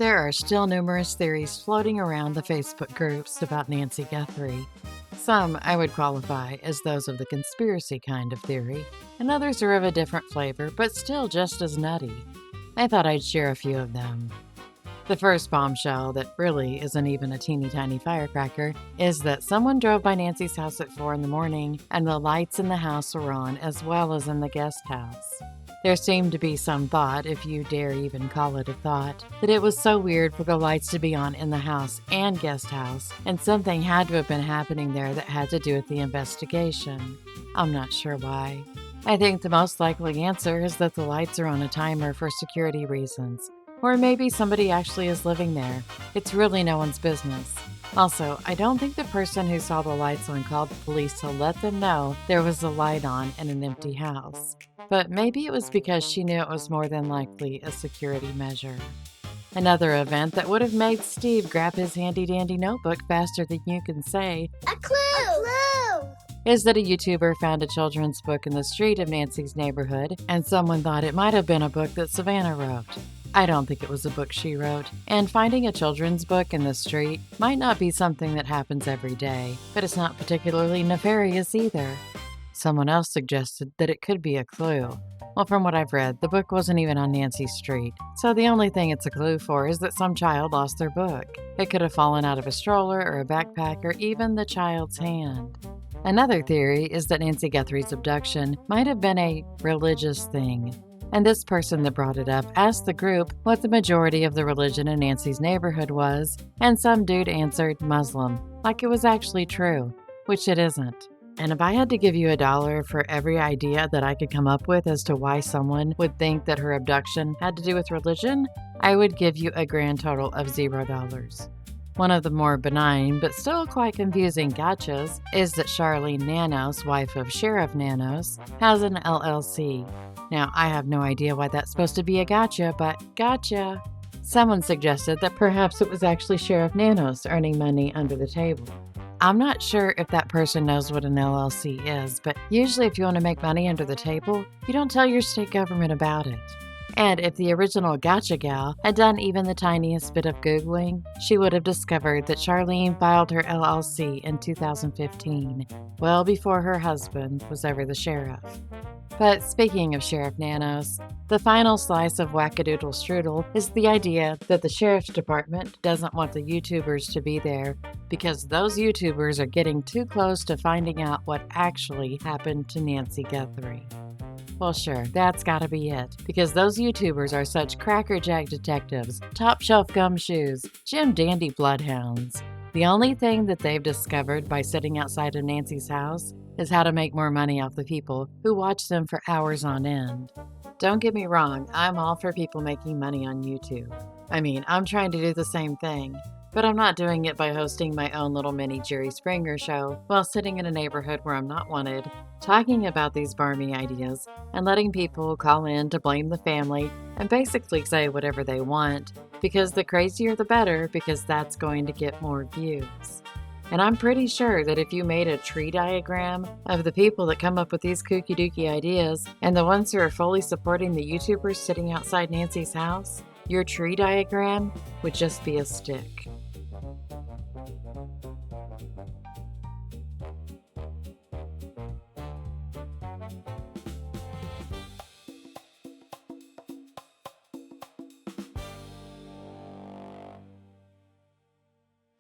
There are still numerous theories floating around the Facebook groups about Nancy Guthrie. Some I would qualify as those of the conspiracy kind of theory, and others are of a different flavor, but still just as nutty. I thought I'd share a few of them. The first bombshell, that really isn't even a teeny tiny firecracker, is that someone drove by Nancy's house at 4 in the morning and the lights in the house were on as well as in the guest house. There seemed to be some thought, if you dare even call it a thought, that it was so weird for the lights to be on in the house and guest house, and something had to have been happening there that had to do with the investigation. I'm not sure why. I think the most likely answer is that the lights are on a timer for security reasons. Or maybe somebody actually is living there. It's really no one's business. Also, I don't think the person who saw the lights on called the police to let them know there was a light on in an empty house. But maybe it was because she knew it was more than likely a security measure. Another event that would have made Steve grab his handy-dandy notebook faster than you can say, "A clue! Is that a YouTuber found a children's book in the street of Nancy's neighborhood, and someone thought it might have been a book that Savannah wrote. I don't think it was a book she wrote, and finding a children's book in the street might not be something that happens every day, but it's not particularly nefarious either. Someone else suggested that it could be a clue. Well, from what I've read, the book wasn't even on Nancy's street, so the only thing it's a clue for is that some child lost their book. It could have fallen out of a stroller or a backpack or even the child's hand. Another theory is that Nancy Guthrie's abduction might have been a religious thing. And this person that brought it up asked the group what the majority of the religion in Nancy's neighborhood was, and some dude answered Muslim, like it was actually true, which it isn't. And if I had to give you $1 for every idea that I could come up with as to why someone would think that her abduction had to do with religion, I would give you a grand total of $0. One of the more benign, but still quite confusing gotchas is that Charlene Nanos, wife of Sheriff Nanos, has an LLC. Now, I have no idea why that's supposed to be a gotcha, but gotcha! Someone suggested that perhaps it was actually Sheriff Nanos earning money under the table. I'm not sure if that person knows what an LLC is, but usually if you want to make money under the table, you don't tell your state government about it. And if the original gotcha gal had done even the tiniest bit of Googling, she would have discovered that Charlene filed her LLC in 2015, well before her husband was ever the sheriff. But speaking of Sheriff Nanos, the final slice of wackadoodle strudel is the idea that the sheriff's department doesn't want the YouTubers to be there because those YouTubers are getting too close to finding out what actually happened to Nancy Guthrie. Well, sure, that's gotta be it, because those YouTubers are such crackerjack detectives, top-shelf gumshoes, Jim Dandy bloodhounds. The only thing that they've discovered by sitting outside of Nancy's house is how to make more money off the people who watch them for hours on end. Don't get me wrong, I'm all for people making money on YouTube. I mean, I'm trying to do the same thing, but I'm not doing it by hosting my own little mini Jerry Springer show while sitting in a neighborhood where I'm not wanted, talking about these barmy ideas, and letting people call in to blame the family and basically say whatever they want, because the crazier the better, because that's going to get more views. And I'm pretty sure that if you made a tree diagram of the people that come up with these kooky dooky ideas and the ones who are fully supporting the YouTubers sitting outside Nancy's house, your tree diagram would just be a stick.